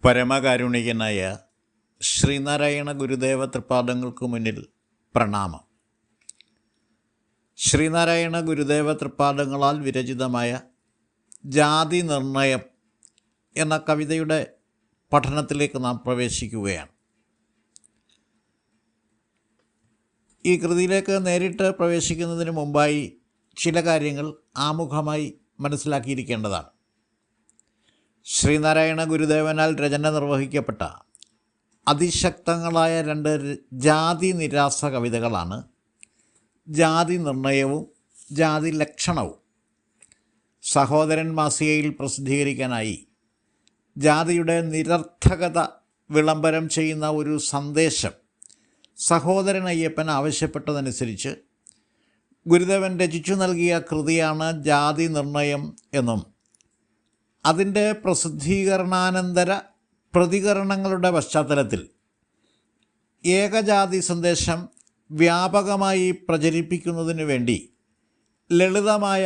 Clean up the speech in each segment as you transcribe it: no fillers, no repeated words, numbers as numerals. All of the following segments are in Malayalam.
പരമകാരുണികനായ ശ്രീനാരായണ ഗുരുദേവ തൃപാദങ്ങൾക്ക് മുന്നിൽ പ്രണാമം. ശ്രീനാരായണ ഗുരുദേവ തൃപാദങ്ങളാൽ വിരചിതമായ ജാതി നിർണയം എന്ന കവിതയുടെ പഠനത്തിലേക്ക് നാം പ്രവേശിക്കുകയാണ്. ഈ കൃതിയിലേക്ക് നേരിട്ട് പ്രവേശിക്കുന്നതിന് മുമ്പായി ചില കാര്യങ്ങൾ ആമുഖമായി മനസ്സിലാക്കിയിരിക്കേണ്ടതാണ്. ശ്രീനാരായണ ഗുരുദേവനാൽ രചന നിർവഹിക്കപ്പെട്ട അതിശക്തങ്ങളായ രണ്ട് ജാതി നിരാസ കവിതകളാണ് ജാതി നിർണയവും ജാതി ലക്ഷണവും. സഹോദരൻ മാസികയിൽ പ്രസിദ്ധീകരിക്കാനായി ജാതിയുടെ നിരർത്ഥകത വിളംബരം ചെയ്യുന്ന ഒരു സന്ദേശം സഹോദരൻ അയ്യപ്പൻ ആവശ്യപ്പെട്ടതനുസരിച്ച് ഗുരുദേവൻ രചിച്ചു നൽകിയ കൃതിയാണ് ജാതി നിർണയം എന്നും അതിൻ്റെ പ്രസിദ്ധീകരണാനന്തര പ്രതികരണങ്ങളുടെ പശ്ചാത്തലത്തിൽ ഏകജാതി സന്ദേശം വ്യാപകമായി പ്രചരിപ്പിക്കുന്നതിനു വേണ്ടി ലളിതമായ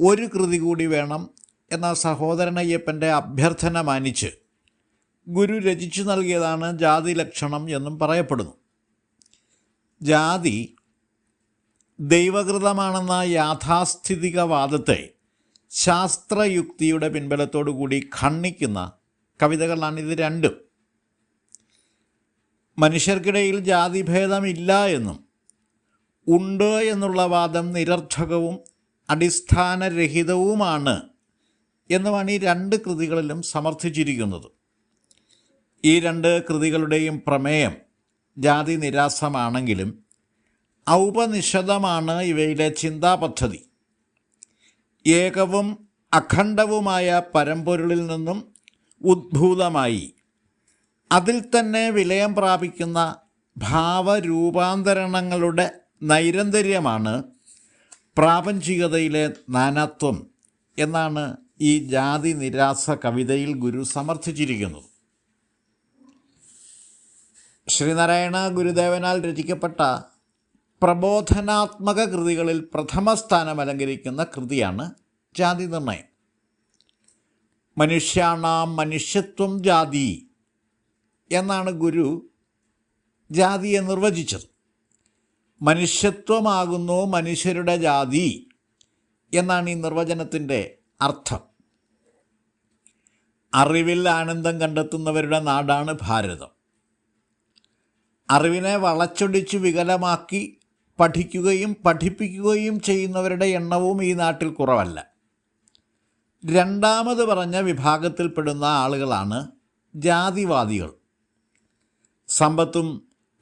ഒരു കൃതി കൂടി വേണം എന്ന സഹോദരൻ അയ്യപ്പൻ്റെ അഭ്യർത്ഥന മാനിച്ച് ഗുരു രചിച്ചു നൽകിയതാണ് ജാതി ലക്ഷണം എന്നും പറയപ്പെടുന്നു. ജാതി ദൈവകൃതമാണെന്ന യാഥാസ്ഥിതികവാദത്തെ ശാസ്ത്രയുക്തിയുടെ പിൻബലത്തോടു കൂടി ഖണ്ഡിക്കുന്ന കവിതകളാണിത് രണ്ടും. മനുഷ്യർക്കിടയിൽ ജാതിഭേദമില്ല എന്നും ഉണ്ട് എന്നുള്ള വാദം നിരർത്ഥകവും അടിസ്ഥാനരഹിതവുമാണ് എന്നുമാണ് ഈ രണ്ട് കൃതികളിലും സമർത്ഥിച്ചിരിക്കുന്നത്. ഈ രണ്ട് കൃതികളുടെയും പ്രമേയം ജാതി നിരാസമാണെങ്കിലും ഔപനിഷദമാണ് ഇവയിലെ ചിന്താപദ്ധതി. ഏകവും അഖണ്ഡവുമായ പരമ്പൊരുളിൽ നിന്നും ഉദ്ഭൂതമായി അതിൽ തന്നെ വിലയം പ്രാപിക്കുന്ന ഭാവരൂപാന്തരണങ്ങളുടെ നൈരന്തര്യമാണ് പ്രാപഞ്ചികതയിലെ നാനാത്വം എന്നാണ് ഈ ജാതി നിരാസ കവിതയിൽ ഗുരു സമർത്ഥിച്ചിരിക്കുന്നത്. ശ്രീനാരായണ ഗുരുദേവനാൽ രചിക്കപ്പെട്ട പ്രബോധനാത്മക കൃതികളിൽ പ്രഥമ സ്ഥാനം അലങ്കരിക്കുന്ന കൃതിയാണ് ജാതി നിർണയം. മനുഷ്യാണാം മനുഷ്യത്വം ജാതി എന്നാണ് ഗുരു ജാതിയെ നിർവചിച്ചത്. മനുഷ്യത്വമാകുന്നു മനുഷ്യരുടെ ജാതി എന്നാണ് ഈ നിർവചനത്തിൻ്റെ അർത്ഥം. അറിവിൽ ആനന്ദം കണ്ടെത്തുന്നവരുടെ നാടാണ് ഭാരതം. അറിവിനെ വളച്ചൊടിച്ച് വികലമാക്കി പഠിക്കുകയും പഠിപ്പിക്കുകയും ചെയ്യുന്നവരുടെ എണ്ണവും ഈ നാട്ടിൽ കുറവല്ല. രണ്ടാമത് പറഞ്ഞ വിഭാഗത്തിൽപ്പെടുന്ന ആളുകളാണ് ജാതിവാദികൾ. സമ്പത്തും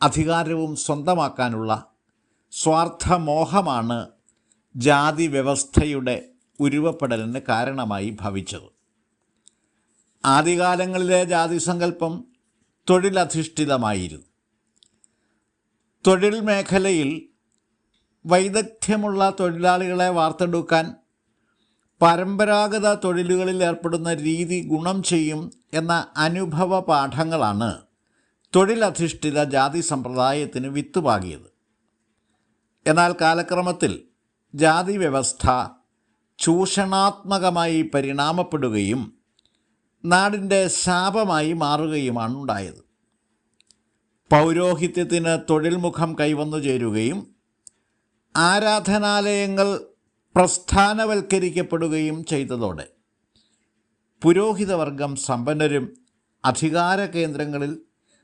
അധികാരവും സ്വന്തമാക്കാനുള്ള സ്വാർത്ഥമോഹമാണ് ജാതി വ്യവസ്ഥയുടെ ഉരുവപ്പെടലിന് കാരണമായി ഭവിച്ചത്. ആദ്യകാലങ്ങളിലെ ജാതി സങ്കല്പം തൊഴിലധിഷ്ഠിതമായിരുന്നു. തൊഴിൽ മേഖലയിൽ വൈദഗ്ധ്യമുള്ള തൊഴിലാളികളെ വാർത്തെടുക്കാൻ പരമ്പരാഗത തൊഴിലുകളിൽ ഏർപ്പെടുന്ന രീതി ഗുണം ചെയ്യും എന്ന അനുഭവ പാഠങ്ങളാണ് തൊഴിലധിഷ്ഠിത ജാതി സമ്പ്രദായത്തിന് വിത്തുപാകിയത്. എന്നാൽ കാലക്രമത്തിൽ ജാതി വ്യവസ്ഥ ചൂഷണാത്മകമായി പരിണാമപ്പെടുകയും നാടിൻ്റെ ശാപമായി മാറുകയുമാണ് ഉണ്ടായത്. പൗരോഹിത്യത്തിന് തൊഴിൽ മുഖം കൈവന്നു ചേരുകയും ആരാധനാലയങ്ങൾ പ്രസ്ഥാനവൽക്കരിക്കപ്പെടുകയും ചെയ്തതോടെ പുരോഹിതവർഗം സമ്പന്നരും അധികാര കേന്ദ്രങ്ങളിൽ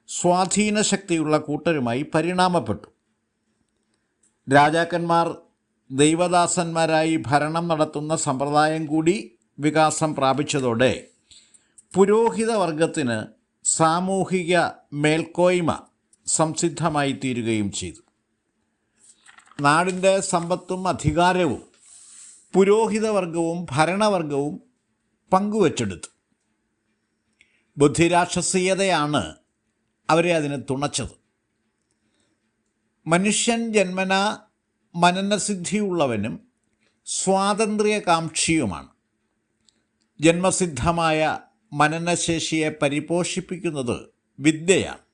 സ്വാധീനശക്തിയുള്ള കൂട്ടരുമായി പരിണാമപ്പെട്ടു. രാജാക്കന്മാർ ദൈവദാസന്മാരായി ഭരണം നടത്തുന്ന സമ്പ്രദായം കൂടി വികാസം പ്രാപിച്ചതോടെ പുരോഹിതവർഗത്തിന് സാമൂഹിക മേൽക്കോയ്മ സംസിദ്ധമായി തീരുകയും ചെയ്തു. നാടിൻ്റെ സമ്പത്തും അധികാരവും പുരോഹിതവർഗവും ഭരണവർഗവും പങ്കുവച്ചെടുത്തു. ബുദ്ധിരാക്ഷസീയതയാണ് അവരെ അതിന് തുണച്ചത്. മനുഷ്യൻ ജന്മന മനനസിദ്ധിയുള്ളവനും സ്വാതന്ത്ര്യകാംക്ഷിയുമാണ്. ജന്മസിദ്ധമായ മനനശേഷിയെ പരിപോഷിപ്പിക്കുന്നത് വിദ്യയാണ്.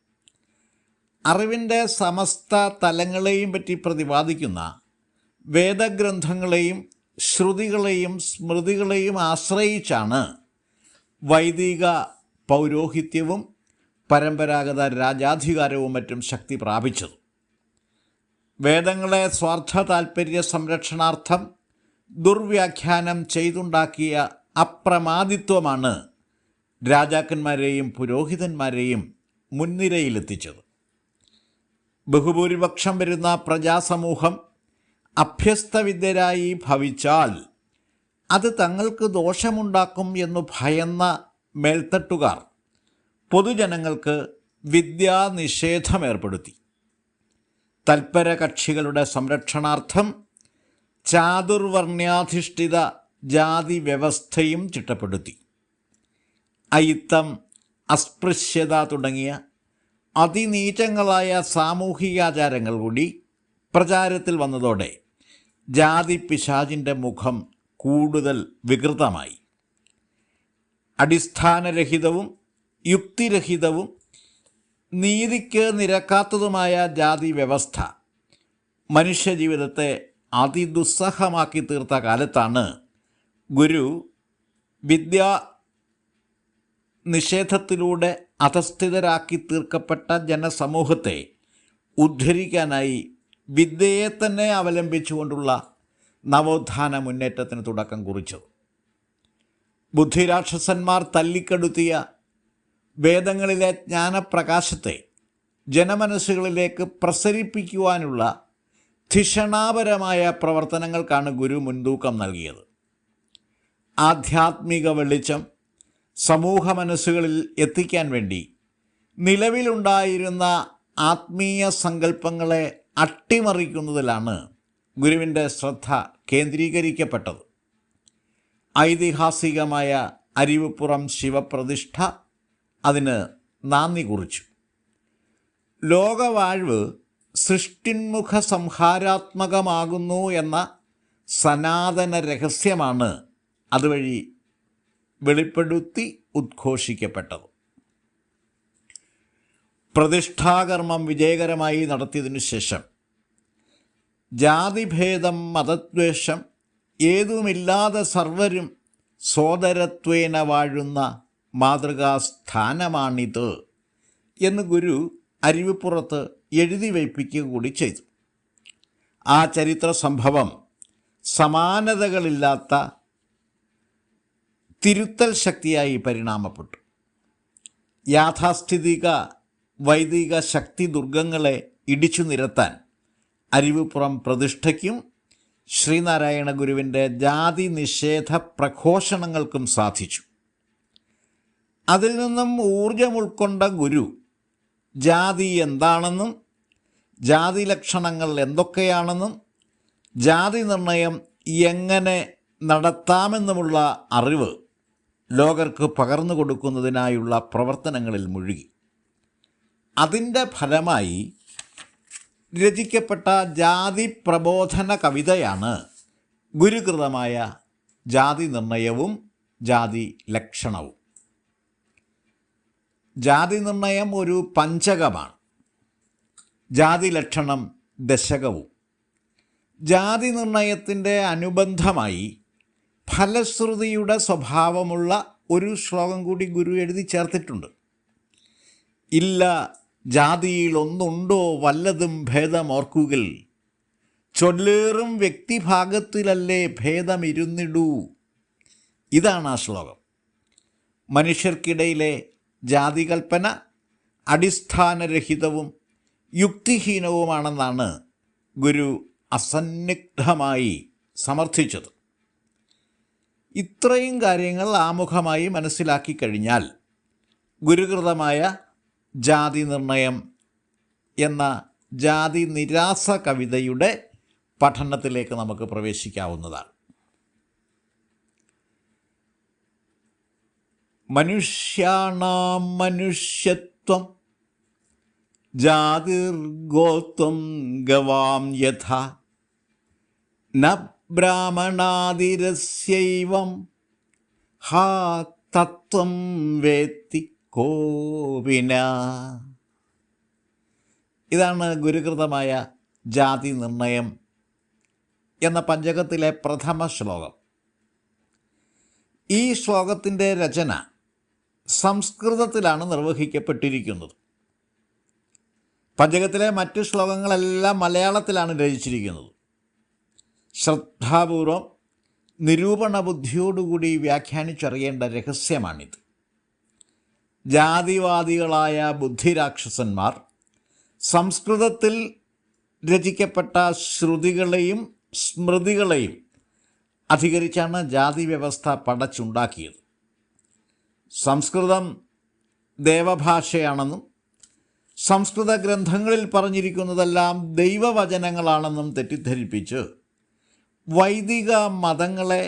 അറിവിൻ്റെ സമസ്ത തലങ്ങളെയും പറ്റി പ്രതിപാദിക്കുന്ന വേദഗ്രന്ഥങ്ങളെയും ശ്രുതികളെയും സ്മൃതികളെയും ആശ്രയിച്ചാണ് വൈദിക പൗരോഹിത്യവും പരമ്പരാഗത രാജാധികാരവും മറ്റും ശക്തി പ്രാപിച്ചത്. വേദങ്ങളെ സ്വാർത്ഥ താൽപ്പര്യ സംരക്ഷണാർത്ഥം ദുർവ്യാഖ്യാനം ചെയ്തുണ്ടാക്കിയ അപ്രമാദിത്വമാണ് രാജാക്കന്മാരെയും പുരോഹിതന്മാരെയും മുൻനിരയിലെത്തിച്ചത്. ബഹുഭൂരിപക്ഷം വരുന്ന പ്രജാസമൂഹം അഭ്യസ്തവിദ്യരായി ഭവിച്ചാൽ അത് തങ്ങൾക്ക് ദോഷമുണ്ടാക്കും എന്നു ഭയന്ന മേൽത്തട്ടുകാർ പൊതുജനങ്ങൾക്ക് വിദ്യാനിഷേധം ഏർപ്പെടുത്തി. തൽപര കക്ഷികളുടെ സംരക്ഷണാർത്ഥം ചാതുർവർണ്ണ്യാധിഷ്ഠിത ജാതി വ്യവസ്ഥയും ചിട്ടപ്പെടുത്തി. അയിത്തം, അസ്പൃശ്യത തുടങ്ങിയ അതിനീചങ്ങളായ സാമൂഹികാചാരങ്ങൾ കൂടി പ്രചാരത്തിൽ വന്നതോടെ ജാതി പിശാചിൻ്റെ മുഖം കൂടുതൽ വികൃതമായി. അടിസ്ഥാനരഹിതവും യുക്തിരഹിതവും നീതിക്ക് നിരക്കാത്തതുമായ ജാതി വ്യവസ്ഥ മനുഷ്യജീവിതത്തെ അതിദുസ്സഹമാക്കി തീർത്ത കാലത്താണ് ഗുരു വിദ്യാ നിഷേധത്തിലൂടെ അധസ്ഥിതരാക്കി തീർക്കപ്പെട്ട ജനസമൂഹത്തെ ഉദ്ധരിക്കാനായി വിദ്യയെ തന്നെ അവലംബിച്ചുകൊണ്ടുള്ള നവോത്ഥാന മുന്നേറ്റത്തിന് തുടക്കം കുറിച്ചത്. ബുദ്ധിരാക്ഷസന്മാർ തല്ലിക്കെടുത്തിയ വേദങ്ങളിലെ ജ്ഞാനപ്രകാശത്തെ ജനമനസ്സുകളിലേക്ക് പ്രസരിപ്പിക്കുവാനുള്ള ധിഷണാപരമായ പ്രവർത്തനങ്ങൾക്കാണ് ഗുരു മുൻതൂക്കം നൽകിയത്. ആധ്യാത്മിക വെളിച്ചം സമൂഹ മനസ്സുകളിൽ എത്തിക്കാൻ വേണ്ടി നിലവിലുണ്ടായിരുന്ന ആത്മീയ സങ്കല്പങ്ങളെ അട്ടിമറിക്കുന്നതിലാണ് ഗുരുവിൻ്റെ ശ്രദ്ധ കേന്ദ്രീകരിക്കപ്പെട്ടത്. ഐതിഹാസികമായ അരുവിപ്പുറം ശിവപ്രതിഷ്ഠ അതിന് നാന്ദി കുറിച്ചു. ലോകവാഴ്വ് സൃഷ്ടിന്മുഖ സംഹാരാത്മകമാകുന്നു എന്ന സനാതന രഹസ്യമാണ് അതുവഴി വെളിപ്പെടുത്തി ഉദ്ഘോഷിക്കപ്പെട്ടത്. പ്രതിഷ്ഠാകർമ്മം വിജയകരമായി നടത്തിയതിനു ശേഷം ജാതിഭേദം, മതദ്വേഷം ഏതുമില്ലാതെ സർവരും സോദരത്വേന വാഴുന്ന മാതൃകാസ്ഥാനമാണിത് എന്ന് ഗുരു അരുവിപ്പുറത്ത് എഴുതി വയ്പ്പിക്കുക കൂടി ചെയ്തു. ആ ചരിത്ര സംഭവം സമാനതകളില്ലാത്ത തിരുത്തൽ ശക്തിയായി പരിണാമപ്പെട്ടു. യാഥാസ്ഥിതിക വൈദിക ശക്തി ദുർഗങ്ങളെ ഇടിച്ചു നിരത്താൻ അരുവിപ്പുറം പ്രതിഷ്ഠയ്ക്കും ശ്രീനാരായണ ഗുരുവിൻ്റെ ജാതി നിഷേധ പ്രഘോഷണങ്ങൾക്കും സാധിച്ചു. അതിൽ നിന്നും ഊർജം ഉൾക്കൊണ്ട ഗുരു ജാതി എന്താണെന്നും ജാതി ലക്ഷണങ്ങൾ എന്തൊക്കെയാണെന്നും ജാതി നിർണയം എങ്ങനെ നടത്താമെന്നുമുള്ള അറിവ് ലോകർക്ക് പകർന്നു കൊടുക്കുന്നതിനായുള്ള പ്രവർത്തനങ്ങളിൽ മുഴുകി. അതിൻ്റെ ഫലമായി രചിക്കപ്പെട്ട ജാതി പ്രബോധന കവിതയാണ് ഗുരുകൃതമായ ജാതി നിർണയവും ജാതി ലക്ഷണവും. ജാതി നിർണയം ഒരു പഞ്ചകമാണ്, ജാതി ലക്ഷണം ദശകവും. ജാതി നിർണയത്തിൻ്റെ അനുബന്ധമായി ഫലശ്രുതിയുടെ സ്വഭാവമുള്ള ഒരു ശ്ലോകം കൂടി ഗുരു എഴുതി ചേർത്തിട്ടുണ്ട്. ഇല്ല ജാതിയിൽ ഒന്നുണ്ടോ വല്ലതും ഭേദമോർക്കുകിൽ, ചൊല്ലേറും വ്യക്തിഭാഗത്തിലല്ലേ ഭേദമിരുന്നിടൂ. ഇതാണ് ആ ശ്ലോകം. മനുഷ്യർക്കിടയിലെ ജാതികൽപ്പന അടിസ്ഥാനരഹിതവും യുക്തിഹീനവുമാണെന്നാണ് ഗുരു അസന്നിഗ്ധമായി സമർത്ഥിച്ചത്. ഇത്രയും കാര്യങ്ങൾ ആമുഖമായി മനസ്സിലാക്കി കഴിഞ്ഞാൽ ഗുരുകൃതമായ ജാതി നിർണയം എന്ന ജാതി നിരാസ കവിതയുടെ പഠനത്തിലേക്ക് നമുക്ക് പ്രവേശിക്കാവുന്നതാണ്. മനുഷ്യാണാം മനുഷ്യത്വം ജാതിർഗോത്വം ഗവാം യഥാ ന ബ്രാഹ്മണാദിരസ്യൈവം ഹാ തത്വം വേത്തി കോവിന. ഇതാണ് ഗുരുകൃതമായ ജാതി നിർണയം എന്ന പഞ്ചകത്തിലെ പ്രഥമ ശ്ലോകം. ഈ ശ്ലോകത്തിൻ്റെ രചന സംസ്കൃതത്തിലാണ് നിർവഹിക്കപ്പെട്ടിരിക്കുന്നത്. പഞ്ചകത്തിലെ മറ്റ് ശ്ലോകങ്ങളെല്ലാം മലയാളത്തിലാണ് രചിച്ചിരിക്കുന്നത്. ശ്രദ്ധാപൂർവം നിരൂപണ ബുദ്ധിയോടുകൂടി വ്യാഖ്യാനിച്ചറിയേണ്ട രഹസ്യമാണിത്. ജാതിവാദികളായ ബുദ്ധിരാക്ഷസന്മാർ സംസ്കൃതത്തിൽ രചിക്കപ്പെട്ട ശ്രുതികളെയും സ്മൃതികളെയും അധികരിച്ചാണ് ജാതി വ്യവസ്ഥ പടച്ചുണ്ടാക്കിയത്. സംസ്കൃതം ദേവഭാഷയാണെന്നും സംസ്കൃത ഗ്രന്ഥങ്ങളിൽ പറഞ്ഞിരിക്കുന്നതെല്ലാം ദൈവവചനങ്ങളാണെന്നും തെറ്റിദ്ധരിപ്പിച്ച് വൈദിക മതങ്ങളെ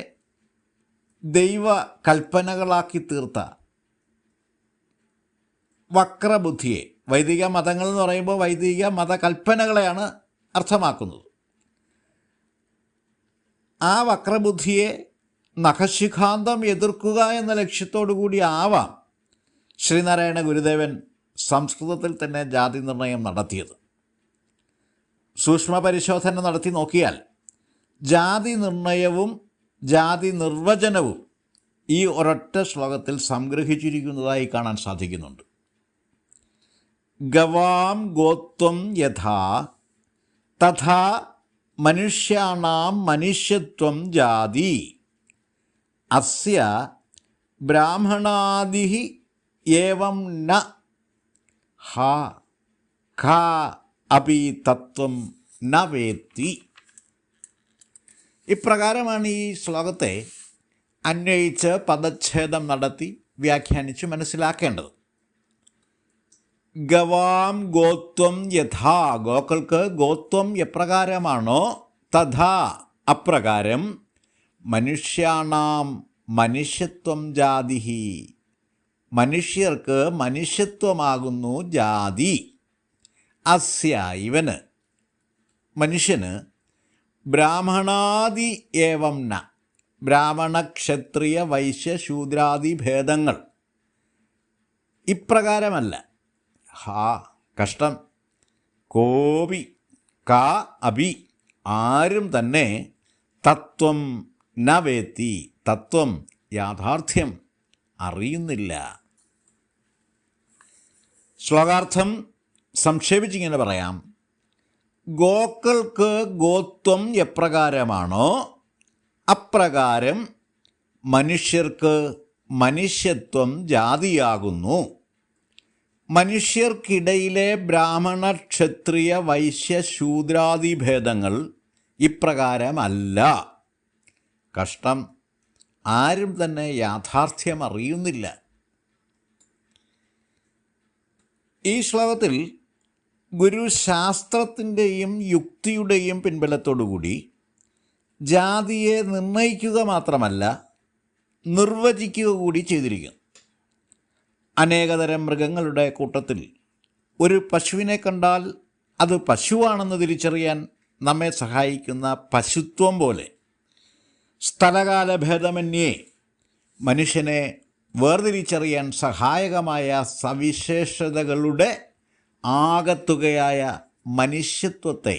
ദൈവ കൽപ്പനകളാക്കി തീർത്ത വക്രബുദ്ധിയെ, വൈദിക മതങ്ങൾ എന്ന് പറയുമ്പോൾ വൈദിക മതകൽപ്പനകളെയാണ് അർത്ഥമാക്കുന്നത്. ആ വക്രബുദ്ധിയെ നഖശിഖാന്തം എതിർക്കുക എന്ന ലക്ഷ്യത്തോടു കൂടി ആവാം ശ്രീനാരായണ ഗുരുദേവൻ സംസ്കൃതത്തിൽ തന്നെ ജാതി നിർണയം നടത്തിയത്. സൂക്ഷ്മ പരിശോധന നടത്തി നോക്കിയാൽ ജാതി നിർണയവും ജാതി നിർവചനവും ഈ ഒരൊറ്റ ശ്ലോകത്തിൽ സംഗ്രഹിച്ചിരിക്കുന്നതായി കാണാൻ സാധിക്കുന്നുണ്ട്. ഗവാം ഗോത്വം യഥാ തഥാ മനുഷ്യാണാം മനുഷ്യത്വം ജാതി അസ്യ ബ്രാഹ്മണാദി ഏവം ന ഹ ഖ അപി തത്വം ന വേത്തി. ഇപ്രകാരമാണ് ഈ ശ്ലോകത്തെ അന്വയിച്ച് പദച്ഛേദം നടത്തി വ്യാഖ്യാനിച്ച് മനസ്സിലാക്കേണ്ടത്. ഗവാം ഗോത്വം യഥാ, ഗോക്കൾക്ക് ഗോത്വം എപ്രകാരമാണോ തഥാ അപ്രകാരം മനുഷ്യാണാം മനുഷ്യത്വം ജാതി, മനുഷ്യർക്ക് മനുഷ്യത്വമാകുന്നു ജാതി. അസ്യ ഇവന്, മനുഷ്യന് ബ്രാഹ്മണാദി ഏവം ന, ബ്രാഹ്മണ ക്ഷത്രിയ വൈശ്യ ശൂദ്രാദി ഭേദങ്ങൾ ഇപ്രകാരമല്ല. ഹാ കഷ്ടം, കോപി കാ അഭി, ആരും തന്നെ തത്വം ന വേത്തി, തത്വം യാഥാർത്ഥ്യം അറിയുന്നില്ല. ശ്ലോകാർത്ഥം സംക്ഷേപിച്ചിങ്ങനെ പറയാം. ഗോക്കൾക്ക് ഗോത്വം എപ്രകാരമാണോ അപ്രകാരം മനുഷ്യർക്ക് മനുഷ്യത്വം ജാതിയാകുന്നു. മനുഷ്യർക്കിടയിലെ ബ്രാഹ്മണ ക്ഷത്രിയ വൈശ്യ ശൂദ്രാദി ഭേദങ്ങൾ ഇപ്രകാരമല്ല. കഷ്ടം, ആരും തന്നെ യാഥാർത്ഥ്യം അറിയുന്നില്ല. ഈ ശ്ലോകത്തിൽ ഗുരു ശാസ്ത്രത്തിൻ്റെയും യുക്തിയുടെയും പിൻബലത്തോടുകൂടി ജാതിയെ നിർണയിക്കുക മാത്രമല്ല നിർവചിക്കുക കൂടി ചെയ്തിരിക്കുന്നു. അനേകതരം മൃഗങ്ങളുടെ കൂട്ടത്തിൽ ഒരു പശുവിനെ കണ്ടാൽ അത് പശുവാണെന്ന് തിരിച്ചറിയാൻ നമ്മെ സഹായിക്കുന്ന പശുത്വം പോലെ സ്ഥലകാലഭേദമന്യേ മനുഷ്യനെ വേർതിരിച്ചറിയാൻ സഹായകമായ സവിശേഷതകളുടെ ആകത്തുകയായ മനുഷ്യത്വത്തെ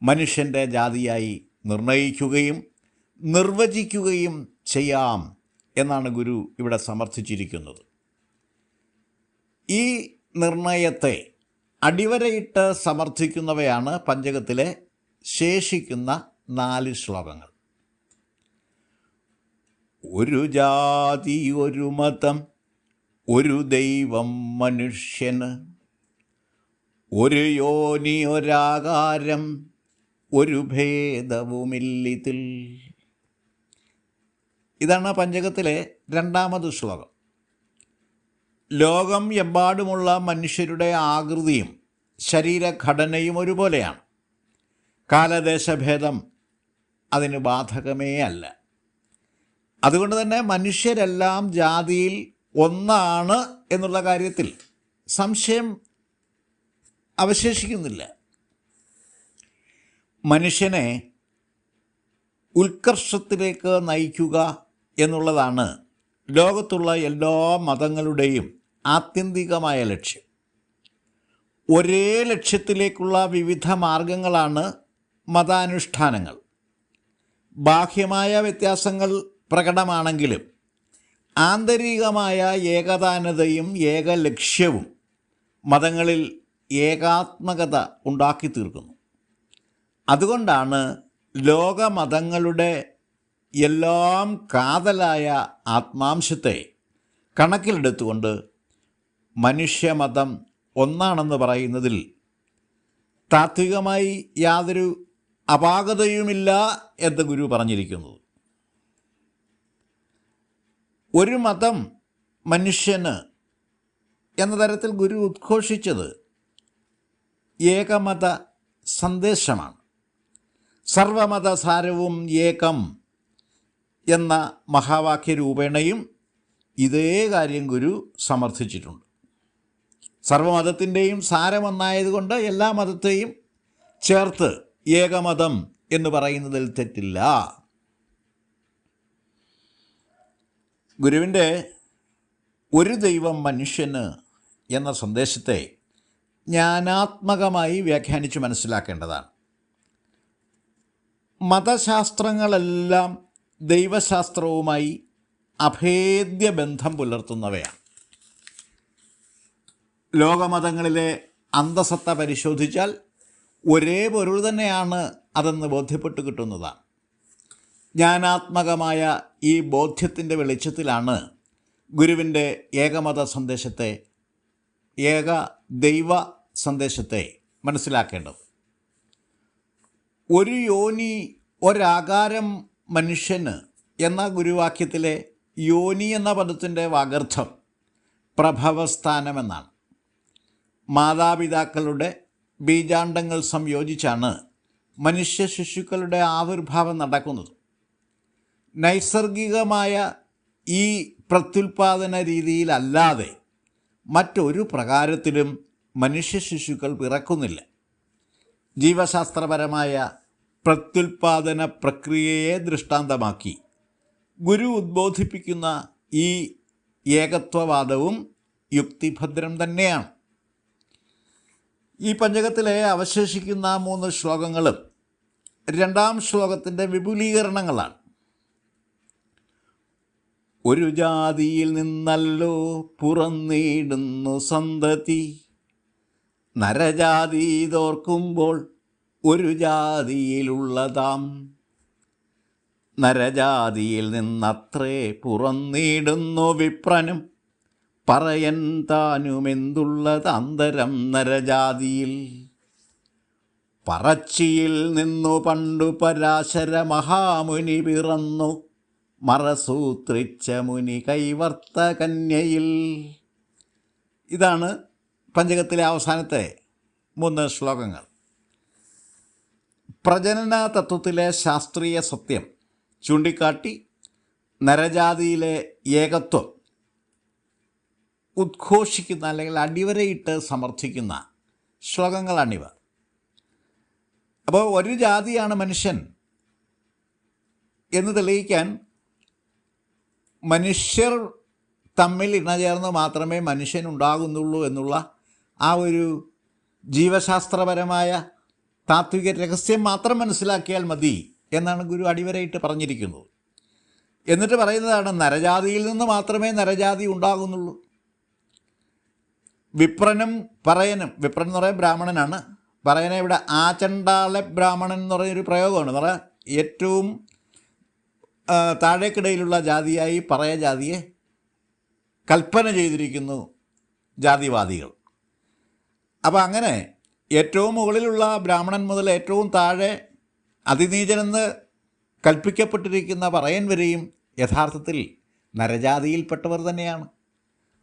മനുഷ്യൻ്റെ ജാതിയായി നിർണയിക്കുകയും നിർവചിക്കുകയും ചെയ്യാം എന്നാണ് ഗുരു ഇവിടെ സമർത്ഥിച്ചിരിക്കുന്നത്. ഈ നിർണയത്തെ അടിവരയിട്ട് സമർത്ഥിക്കുന്നവയാണ് പഞ്ചകത്തിലെ ശേഷിക്കുന്ന 4 ശ്ലോകങ്ങൾ. ഒരു ജാതി ഒരു മതം ഒരു ദൈവം മനുഷ്യന്, ഒരു യോനി ഒരാകാരം ഒരു ഭേദവുമില്ലിതിൽ. ഇതാണ് പഞ്ചകത്തിലെ 2ാമത് ശ്ലോകം. ലോകം എമ്പാടുമുള്ള മനുഷ്യരുടെ ആകൃതിയും ശരീരഘടനയും ഒരുപോലെയാണ്. കാലദേശഭേദം അതിന് ബാധകമേ അല്ല. അതുകൊണ്ട് തന്നെ മനുഷ്യരെല്ലാം ജാതിയിൽ ഒന്നാണ് എന്നുള്ള കാര്യത്തിൽ സംശയം അവശേഷിക്കുന്നില്ല. മനുഷ്യനെ ഉത്കർഷത്തിലേക്ക് നയിക്കുക എന്നുള്ളതാണ് ലോകത്തുള്ള എല്ലാ മതങ്ങളുടെയും ആത്യന്തികമായ ലക്ഷ്യം. ഒരേ ലക്ഷ്യത്തിലേക്കുള്ള വിവിധ മാർഗങ്ങളാണ് മതാനുഷ്ഠാനങ്ങൾ. ബാഹ്യമായ വ്യത്യാസങ്ങൾ പ്രകടമാണെങ്കിലും ആന്തരികമായ ഏകതാനതയും ഏകലക്ഷ്യവും മതങ്ങളിൽ ഏകാത്മകത ഉണ്ടാക്കി തീർക്കുന്നു. അതുകൊണ്ടാണ് ലോകമതങ്ങളുടെ എല്ലാം കാതലായ ആത്മാംശത്തെ കണക്കിലെടുത്തുകൊണ്ട് മനുഷ്യമതം ഒന്നാണെന്ന് പറയുന്നതിൽ താത്വികമായി യാതൊരു അപാകതയുമില്ല എന്ന് ഗുരു പറഞ്ഞിരിക്കുന്നത്. ഒരു മതം മനുഷ്യന് എന്ന തരത്തിൽ ഗുരു ഉദ്ഘോഷിച്ചത് ഏകമത സന്ദേശമാണ്. സർവമതസാരവും ഏകം എന്ന മഹാവാക്യ രൂപേണയും ഇതേ കാര്യം ഗുരു സമർത്ഥിച്ചിട്ടുണ്ട്. സർവമതത്തിൻ്റെയും സാരമൊന്നായതുകൊണ്ട് എല്ലാ മതത്തെയും ചേർത്ത് ഏകമതം എന്ന് പറയുന്നതിൽ തെറ്റില്ല. ഗുരുവിൻ്റെ ഒരു ദൈവം മനുഷ്യന് എന്ന സന്ദേശത്തെ ജ്ഞാനാത്മകമായി വ്യാഖ്യാനിച്ച് മനസ്സിലാക്കേണ്ടതാണ്. മതശാസ്ത്രങ്ങളെല്ലാം ദൈവശാസ്ത്രവുമായി അഭേദ്യ ബന്ധം പുലർത്തുന്നവയാണ്. ലോകമതങ്ങളിലെ അന്തസത്ത പരിശോധിച്ചാൽ ഒരേ പൊരുൾ തന്നെയാണ് അതെന്ന് ബോധ്യപ്പെട്ട് കിട്ടുന്നതാണ്. ജ്ഞാനാത്മകമായ ഈ ബോധ്യത്തിൻ്റെ വെളിച്ചത്തിലാണ് ഗുരുവിൻ്റെ ഏകമത സന്ദേശത്തെ, ഏക ദൈവ സന്ദേശത്തെ മനസ്സിലാക്കേണ്ടത്. ഒരു യോനി, ഒരാകാരം മനുഷ്യന് എന്ന ഗുരുവാക്യത്തിലെ യോനി എന്ന പദത്തിൻ്റെ വാഗർത്ഥം പ്രഭവസ്ഥാനമെന്നാണ്. മാതാപിതാക്കളുടെ ബീജാണ്ഡങ്ങൾ സംയോജിച്ചാണ് മനുഷ്യ ശിശുക്കളുടെ ആവിർഭാവം നടക്കുന്നത്. നൈസർഗികമായ ഈ പ്രത്യുൽപാദന രീതിയിലല്ലാതെ മറ്റൊരു പ്രകാരത്തിലും മനുഷ്യ ശിശുക്കൾ പിറക്കുന്നില്ല. ജീവശാസ്ത്രപരമായ പ്രത്യുൽപാദന പ്രക്രിയയെ ദൃഷ്ടാന്തമാക്കി ഗുരു ഉദ്ബോധിപ്പിക്കുന്ന ഈ ഏകത്വവാദവും യുക്തിഭദ്രം തന്നെയാണ്. ഈ പഞ്ചകത്തിലെ അവശേഷിക്കുന്ന 3 ശ്ലോകങ്ങളും 2ാം ശ്ലോകത്തിൻ്റെ വിപുലീകരണങ്ങളാണ്. ഒരു ജാതിയിൽ നിന്നല്ലോ പുറന്നീടുന്നു സന്തതി, നരജാതി തോർക്കുമ്പോൾ ഒരു ജാതിയിലുള്ളതാം, നരജാതിയിൽ നിന്നത്രേ പുറന്നീടുന്നു വിപ്രനും, പറയൻ താനുമെന്തുള്ളത് അന്തരം നരജാതിയിൽ. പറച്ചിയിൽ നിന്നു പണ്ടു പരാശര മഹാമുനി പിറന്നു, മറസൂത്രിച്ച മുനി കൈവർത്ത കന്യയിൽ. ഇതാണ് പഞ്ചകത്തിലെ അവസാനത്തെ 3 ശ്ലോകങ്ങൾ. പ്രജനന തത്വത്തിലെ ശാസ്ത്രീയ സത്യം ചൂണ്ടിക്കാട്ടി നരജാതിയിലെ ഏകത്വം ഉദ്ഘോഷിക്കുന്ന അല്ലെങ്കിൽ അടിവരയിട്ട് സമർത്ഥിക്കുന്ന ശ്ലോകങ്ങളാണിവ. അപ്പോൾ ഒരു ജാതിയാണ് മനുഷ്യൻ എന്ന് തെളിയിക്കാൻ മനുഷ്യർ തമ്മിൽ ഇണചേർന്ന് മാത്രമേ മനുഷ്യനുണ്ടാകുന്നുള്ളൂ എന്നുള്ള ആ ഒരു ജീവശാസ്ത്രപരമായ താത്വിക രഹസ്യം മാത്രം മനസ്സിലാക്കിയാൽ മതി എന്നാണ് ഗുരു അടിവരയിട്ട് പറഞ്ഞിരിക്കുന്നത്. എന്നിട്ട് പറയുന്നതാണ്, നരജാതിയിൽ നിന്ന് മാത്രമേ നരജാതി ഉണ്ടാകുന്നുള്ളൂ. വിപ്രനും പറയനും, വിപ്രൻ എന്ന് പറയുന്നത് ബ്രാഹ്മണനാണ്, പറയനെ ഇവിടെ ആചണ്ടാള ബ്രാഹ്മണൻ എന്ന് പറയുന്നൊരു പ്രയോഗമാണ്. എന്ന് പറഞ്ഞാൽ ഏറ്റവും താഴേക്കിടയിലുള്ള ജാതിയായി പറയ ജാതിയെ കൽപ്പന ചെയ്തിരിക്കുന്നു ജാതിവാദികൾ. അപ്പോൾ അങ്ങനെ ഏറ്റവും മുകളിലുള്ള ബ്രാഹ്മണൻ മുതൽ ഏറ്റവും താഴെ അതിനീചനെന്ന് കൽപ്പിക്കപ്പെട്ടിരിക്കുന്ന പറയൻ വരെയും യഥാർത്ഥത്തിൽ നരജാതിയിൽപ്പെട്ടവർ തന്നെയാണ്.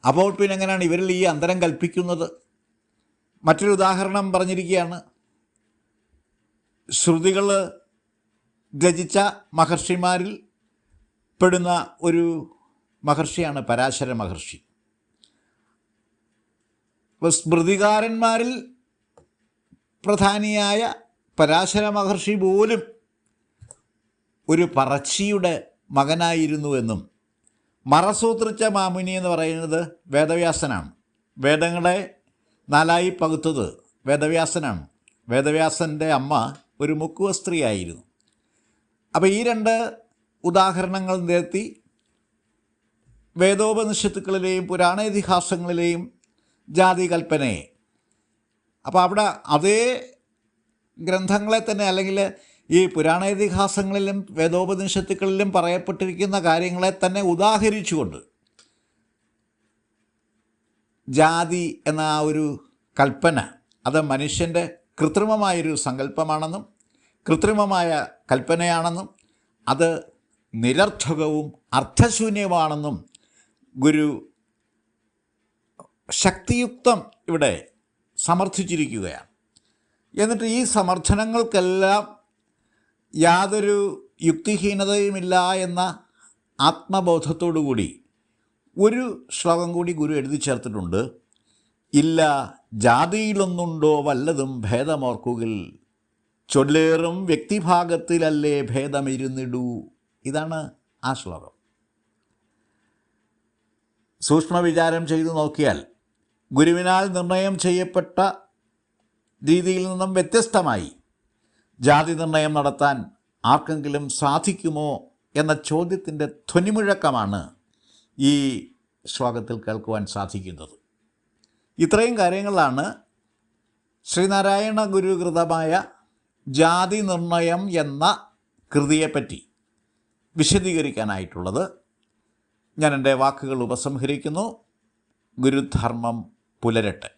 അപ്പോൾ പിന്നെ എങ്ങനെയാണ് ഇവരിൽ ഈ അന്തരം കൽപ്പിക്കുന്നത്? മറ്റൊരു ഉദാഹരണം പറഞ്ഞിരിക്കുകയാണ്. ശ്രുതികൾ രചിച്ച മഹർഷിമാരിൽ പെടുന്ന ഒരു മഹർഷിയാണ് പരാശര മഹർഷി. അപ്പോൾ സ്മൃതികാരന്മാരിൽ പ്രധാനിയായ പരാശര മഹർഷി പോലും ഒരു പറച്ചിയുടെ മകനായിരുന്നുവെന്നും, മറസൂത്രിച്ച മാമുനി എന്ന് പറയുന്നത് വേദവ്യാസനാണ്. വേദങ്ങളെ 4ആയി പകുത്തത് വേദവ്യാസനാണ്. വേദവ്യാസൻ്റെ അമ്മ ഒരു മുക്കുവസ്ത്രീയായിരുന്നു. അപ്പോൾ ഈ 2 ഉദാഹരണങ്ങൾ നിരത്തി വേദോപനിഷത്തുക്കളിലെയും പുരാണേതിഹാസങ്ങളിലെയും ജാതി കൽപ്പനയെ. അപ്പോൾ അവിടെ അതേ ഗ്രന്ഥങ്ങളെ തന്നെ, അല്ലെങ്കിൽ ഈ പുരാണേതിഹാസങ്ങളിലും വേദോപനിഷത്തുക്കളിലും പറയപ്പെട്ടിരിക്കുന്ന കാര്യങ്ങളെ തന്നെ ഉദാഹരിച്ചുകൊണ്ട് ജാതി എന്ന ആ ഒരു കൽപ്പന അത് മനുഷ്യൻ്റെ കൃത്രിമമായൊരു സങ്കല്പമാണെന്നും കൃത്രിമമായ കൽപ്പനയാണെന്നും അത് നിരർത്ഥകവും അർത്ഥശൂന്യമാണെന്നും ഗുരു ശക്തിയുക്തം ഇവിടെ സമർത്ഥിച്ചിരിക്കുകയാണ്. എന്നിട്ട് ഈ സമർത്ഥനങ്ങൾക്കെല്ലാം യാതൊരു യുക്തിഹീനതയുമില്ല എന്ന ആത്മബോധത്തോടുകൂടി ഒരു ശ്ലോകം കൂടി ഗുരു എഴുതി ചേർത്തിട്ടുണ്ട്. ഇല്ല ജാതിയിലൊന്നുണ്ടോ വല്ലതും ഭേദമോർക്കുകിൽ, ചൊല്ലേറും വ്യക്തിഭാഗത്തിലല്ലേ ഭേദമിരുന്നിടൂ. ഇതാണ് ആ ശ്ലോകം. സൂക്ഷ്മവിചാരം ചെയ്തു നോക്കിയാൽ ഗുരുവിനാൽ നിർണയം ചെയ്യപ്പെട്ട രീതിയിൽ നിന്നും വ്യത്യസ്തമായി ജാതി നിർണയം നടത്താൻ ആർക്കെങ്കിലും സാധിക്കുമോ എന്ന ചോദ്യത്തിൻ്റെ ധ്വനിമുഴക്കമാണ് ഈ ശ്ലോകത്തിൽ കേൾക്കുവാൻ സാധിക്കുന്നത്. ഇത്രയും കാര്യങ്ങളാണ് ശ്രീനാരായണ ഗുരുകൃതമായ ജാതി നിർണയം എന്ന കൃതിയെപ്പറ്റി വിശദീകരിക്കാനായിട്ടുള്ളത്. ഞാൻ എൻ്റെ വാക്കുകൾ ഉപസംഹരിക്കുന്നു. ഗുരുധർമ്മം പുലരട്ടെ.